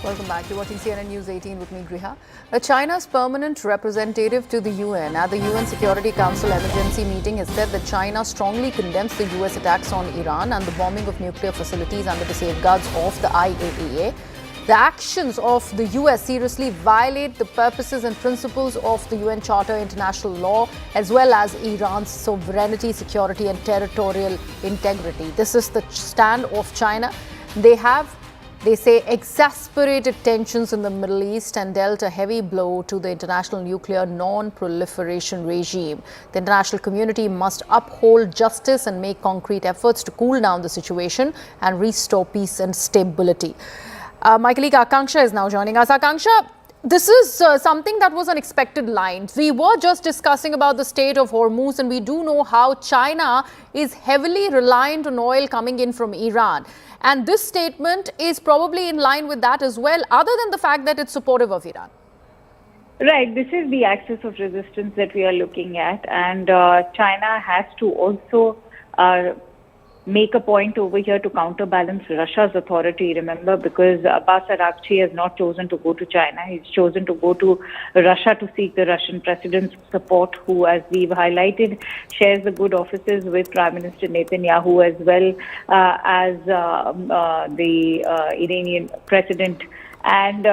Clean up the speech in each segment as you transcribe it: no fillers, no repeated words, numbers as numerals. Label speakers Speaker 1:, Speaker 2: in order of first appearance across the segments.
Speaker 1: Welcome back. You're watching CNN News 18 with me, Griha. China's permanent representative to the UN at the UN Security Council emergency meeting has said that China strongly condemns the US attacks on Iran and the bombing of nuclear facilities under the safeguards of the IAEA. The actions of the US seriously violate the purposes and principles of the UN Charter, international law, as well as Iran's sovereignty, security, and territorial integrity. This is the stand of China. They say exasperated tensions in the Middle East and dealt a heavy blow to the international nuclear non-proliferation regime. The international community must uphold justice and make concrete efforts to cool down the situation and restore peace and stability. My colleague Akanksha is now joining us. Akanksha, this is something that was an expected line. We were just discussing about the state of Hormuz, and we do know how China is heavily reliant on oil coming in from Iran. And this statement is probably in line with that as well, other than the fact that it's supportive of Iran.
Speaker 2: Right. This is the axis of resistance that we are looking at. And China has to also make a point over here to counterbalance Russia's authority, remember, because Abbas Araghchi has not chosen to go to China. He's chosen to go to Russia to seek the Russian president's support, who, as we've highlighted, shares the good offices with Prime Minister Netanyahu, as well as the Iranian president. And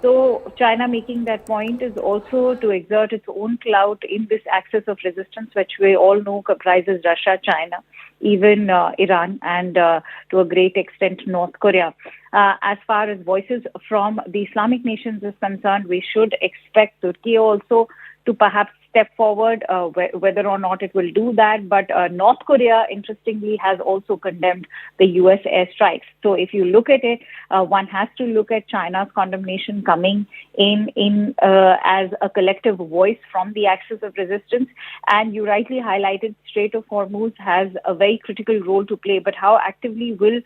Speaker 2: so China making that point is also to exert its own clout in this axis of resistance, which we all know comprises Russia, China, even Iran, and to a great extent North Korea. As far as voices from the Islamic nations is concerned, we should expect Turkey also to perhaps step forward, whether or not it will do that. But North Korea, interestingly, has also condemned the U.S. airstrikes. So if you look at it, one has to look at China's condemnation coming in as a collective voice from the axis of resistance. And you rightly highlighted Strait of Hormuz has a very critical role to play. But how actively will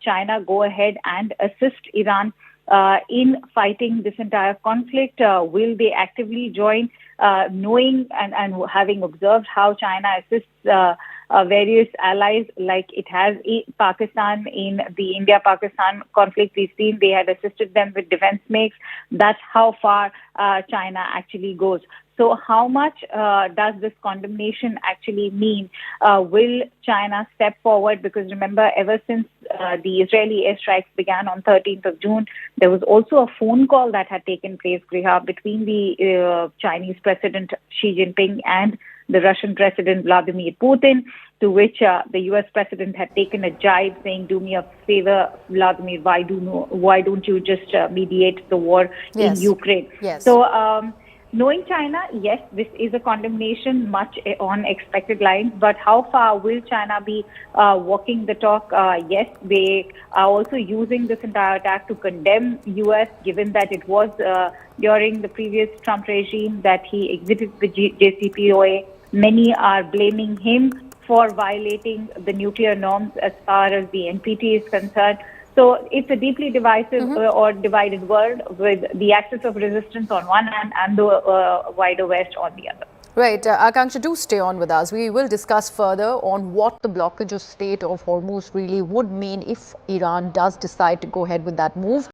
Speaker 2: China go ahead and assist Iran in fighting this entire conflict? Will they actively join, knowing and having observed how China assists various allies, like it has Pakistan in the India-Pakistan conflict? We've seen they had assisted them with defense makes. That's how far China actually goes. So how much does this condemnation actually mean? Will China step forward? Because remember, ever since the Israeli airstrikes began on 13th of June, there was also a phone call that had taken place, Griha, between the Chinese President Xi Jinping and the Russian President Vladimir Putin, to which the U.S. President had taken a jibe, saying, "Do me a favor, Vladimir, why don't you just mediate the war in Ukraine?"
Speaker 1: Yes.
Speaker 2: So, knowing China, yes, this is a condemnation much on expected lines, but how far will China be walking the talk? Yes, they are also using this entire attack to condemn U.S., given that it was during the previous Trump regime that he exited the JCPOA. Many are blaming him for violating the nuclear norms as far as the NPT is concerned. So it's a deeply divisive or divided world, with the axis of resistance on one hand and the wider West on the other.
Speaker 1: Right. Akanksha, do stay on with us. We will discuss further on what the blockage of Strait of Hormuz really would mean if Iran does decide to go ahead with that move.